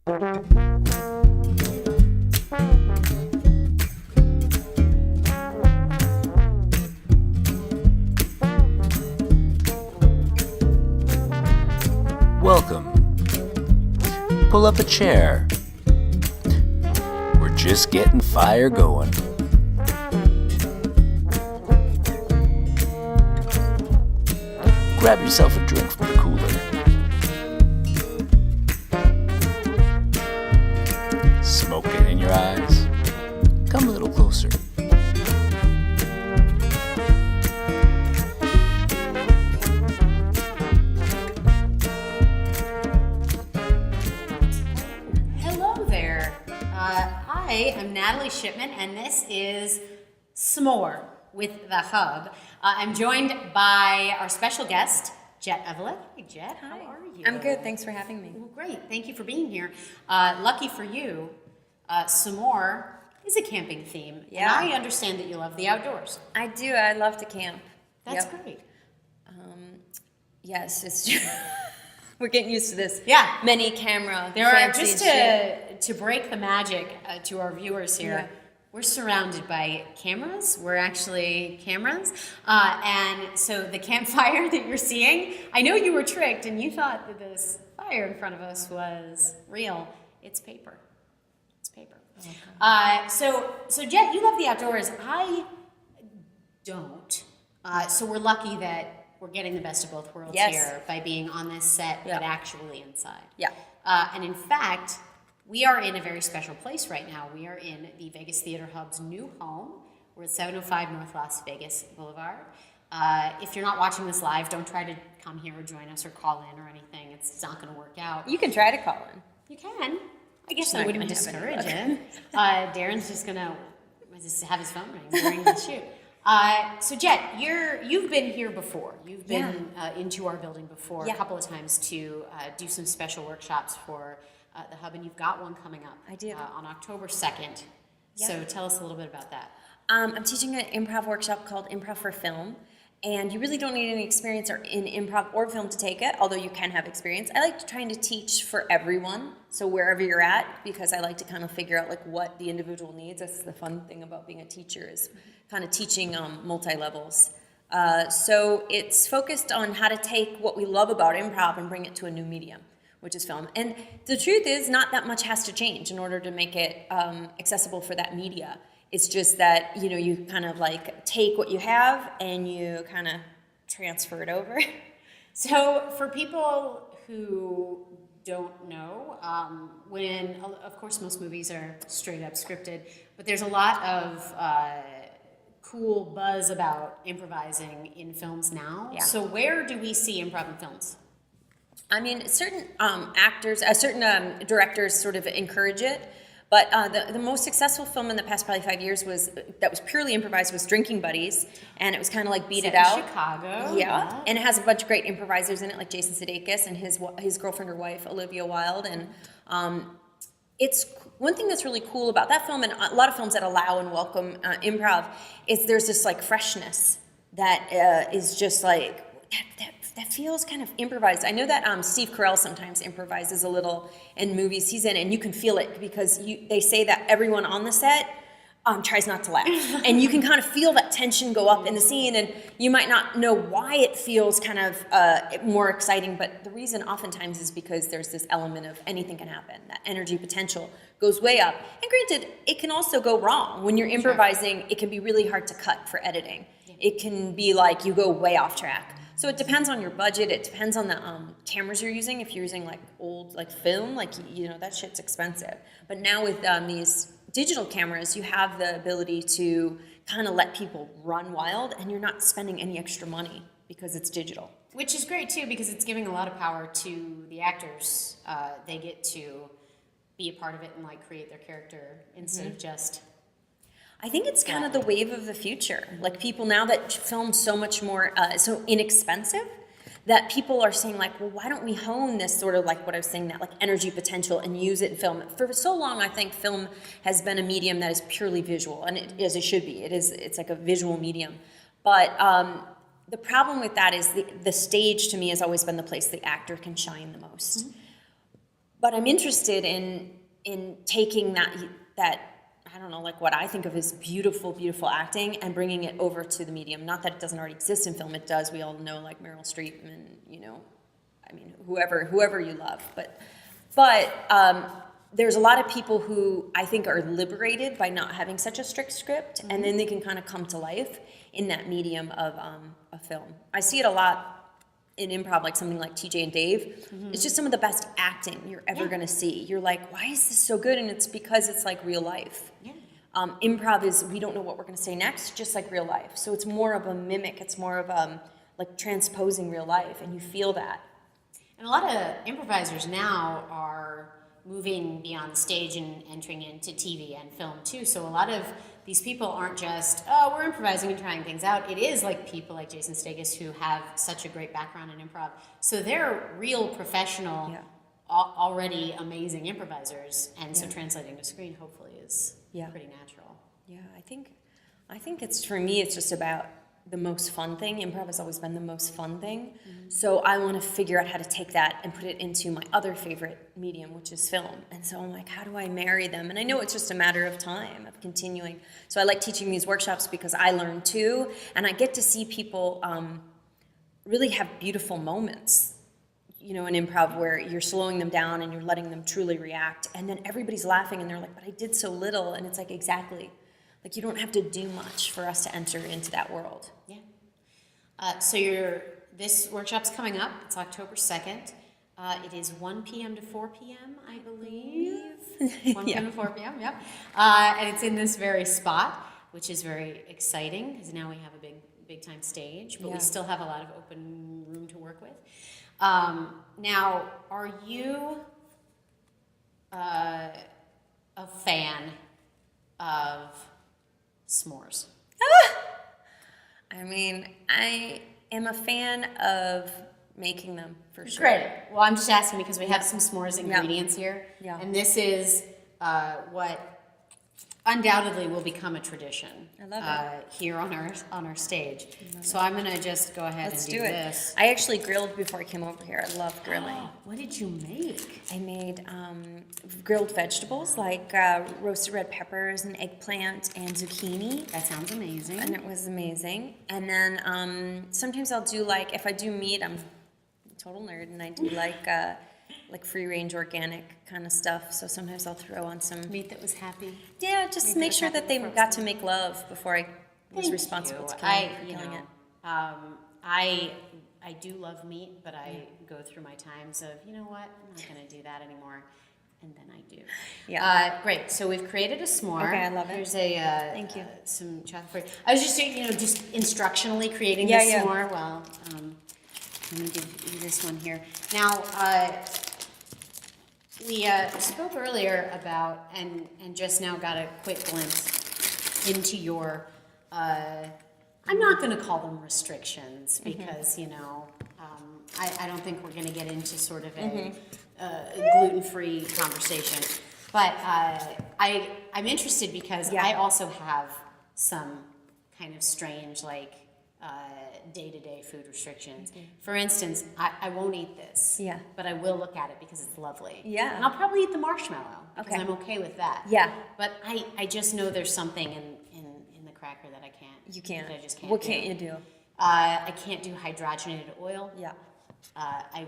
Welcome. Pull up a chair. We're just getting fire going. Grab yourself a drink from the cooler. Smoke it in your eyes. Come a little closer. Hello there. Hi, I'm Natalie Shipman, and this is S'more with the Hub. I'm joined by our special guest, Jet Eveleth. Hey, Jet, how are you? I'm good. Thanks for having me. Well, great. Thank you for being here. Lucky for you, S'more is a camping theme. Yeah. And I understand that you love the outdoors. I do. I love to camp. That's Yep. great. Yes, it's true. We're getting used to this. Yeah. Many camera. There are, fancy just shit. to break the magic to our viewers here, Yeah. we're surrounded by cameras. We're actually cameras. And so the campfire that you're seeing, I know you were tricked and you thought that this fire in front of us was real. It's paper. It's paper. Okay. So Jet, you love the outdoors. I don't. So we're lucky that we're getting the best of both worlds Yes. here by being on this set, Yeah. but actually inside. Yeah. And in fact, we are in a very special place right now. We are in the Vegas Theater Hub's new home. We're at 705 North Las Vegas Boulevard. If you're not watching this live, don't try to come here or join us or call in or anything. It's not going to work out. You can try to call in. You can. I guess It's I not wouldn't gonna discourage happen. it. Darren's just going to have his phone ring during the shoot. So Jet, you've been here before. You've been into our building before Yeah. a couple of times to do some special workshops for the Hub, and you've got one coming up. I do. On October 2nd. Yeah. So tell us a little bit about that. I'm teaching an improv workshop called Improv for Film. And you really don't need any experience in improv or film to take it, although you can have experience. I like trying to teach for everyone, so wherever you're at, because I like to kind of figure out like what the individual needs. That's the fun thing about being a teacher, is kind of teaching multi-levels. So it's focused on how to take what we love about improv and bring it to a new medium, which is film. And the truth is, not that much has to change in order to make it accessible for that media. It's just that, you know, you kind of like take what you have and you kind of transfer it over. So for people who don't know, when, of course, most movies are straight up scripted, but there's a lot of cool buzz about improvising in films now. Yeah. So where do we see improv in films? I mean, certain actors, certain directors sort of encourage it. But the most successful film in the past probably 5 years that was purely improvised was Drinking Buddies, and it was kind of like Beat It Out. Chicago. Yeah, and it has a bunch of great improvisers in it, like Jason Sudeikis and his girlfriend or wife Olivia Wilde, and it's one thing that's really cool about that film, and a lot of films that allow and welcome improv, is there's this like freshness that is just like that feels kind of improvised. I know that Steve Carell sometimes improvises a little in movies he's in, and you can feel it because they say that everyone on the set tries not to laugh. And you can kind of feel that tension go up in the scene, and you might not know why it feels kind of more exciting, but the reason oftentimes is because there's this element of anything can happen. That energy potential goes way up. And granted, it can also go wrong. When you're improvising, it can be really hard to cut for editing. It can be like you go way off track. So it depends on your budget. It depends on the cameras you're using. If you're using like old like film, like, you know, that shit's expensive. But now with these digital cameras, you have the ability to kind of let people run wild, and you're not spending any extra money because it's digital. Which is great too, because it's giving a lot of power to the actors. They get to be a part of it and like create their character instead of just. I think it's kind of the wave of the future. Like people now that film so much more, so inexpensive, that people are saying like, well, why don't we hone this sort of like what I was saying, that like energy potential, and use it in film? For so long, I think film has been a medium that is purely visual, and it should be. It's like a visual medium. But the problem with that is the stage to me has always been the place the actor can shine the most. but I'm interested in taking that I don't know, like what I think of as beautiful, beautiful acting and bringing it over to the medium. Not that it doesn't already exist in film, it does. We all know like Meryl Streep and, you know, I mean, whoever you love. But there's a lot of people who I think are liberated by not having such a strict script, and then they can kind of come to life in that medium of a film. I see it a lot in improv, like something like TJ and Dave. It's just some of the best acting you're ever going to see. You're like, why is this so good? And it's because it's like real life. Yeah. Improv is, we don't know what we're going to say next, just like real life. So it's more of a mimic. It's more of like transposing real life, and you feel that. And a lot of improvisers now are moving beyond the stage and entering into TV and film too. So a lot of these people aren't just, oh, we're improvising and trying things out. It is like people like Jason Sudeikis who have such a great background in improv. So they're real professional, already amazing improvisers. And so translating to screen hopefully is pretty natural. Yeah, I think it's, for me, it's just about the most fun thing. Improv has always been the most fun thing. So I want to figure out how to take that and put it into my other favorite medium, which is film. And so I'm like, how do I marry them? And I know it's just a matter of time, of continuing. So I like teaching these workshops because I learn too, and I get to see people really have beautiful moments, you know, in improv where you're slowing them down and you're letting them truly react, and then everybody's laughing and they're like, but I did so little. And it's like, exactly. Like, you don't have to do much for us to enter into that world. Yeah. So this workshop's coming up. It's October 2nd. It is 1 p.m. to 4 p.m., I believe. 1 p.m. to 4 p.m., yep. And it's in this very spot, which is very exciting because now we have a big time stage, but we still have a lot of open room to work with. Now, are you a fan of s'mores? I mean, I am a fan of making them, for sure. Great. Well, I'm just asking because we have some s'mores ingredients here. Yeah. And this is what undoubtedly will become a tradition. I love it. Here on our stage. So I'm going to just go ahead and do this. I actually grilled before I came over here. I love grilling. What did you make? I made grilled vegetables like roasted red peppers and eggplant and zucchini. That sounds amazing. And it was amazing. And then sometimes I'll do, like, if I do meat, I'm a total nerd, and I do like free-range organic kind of stuff. So sometimes I'll throw on some meat that was happy. Yeah, just make sure that they got to make love before I was responsible to killing it. I do love meat, but I go through my times of, you know what, I'm not going to do that anymore, and then I do. Yeah. Great. So we've created a s'more. Okay, I love it. Here's thank you. Some chocolate for you. I was just just instructionally creating this s'more. Well, let me give you this one here. Now, we spoke earlier about, and just now got a quick glimpse into your, I'm not going to call them restrictions because, I don't think we're going to get into sort of a gluten-free conversation. But I'm interested because I also have some kind of strange, like, day-to-day food restrictions. For instance, I won't eat this, but I will look at it because it's lovely. Yeah. And I'll probably eat the marshmallow because I'm okay with that. Yeah. But I just know there's something in the cracker that I can't. You can't. That I just can't. What can't you do? I can't do hydrogenated oil. Yeah. I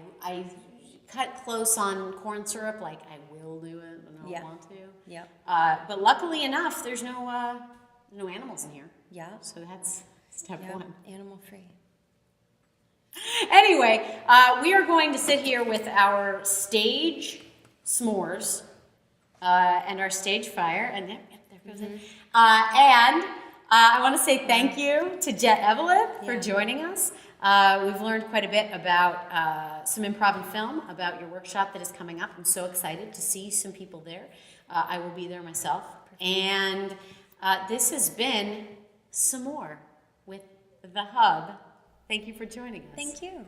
cut close on corn syrup, like I will do it, but I don't want to. Yeah. But luckily enough, there's no animals in here. Yeah. So that's step one. Animal free. Anyway, we are going to sit here with our stage s'mores and our stage fire, and there goes it. And I want to say thank you to Jet Eveleth for joining us. We've learned quite a bit about some improv and film, about your workshop that is coming up. I'm so excited to see some people there. I will be there myself. And this has been some more with The Hub. Thank you for joining us. Thank you.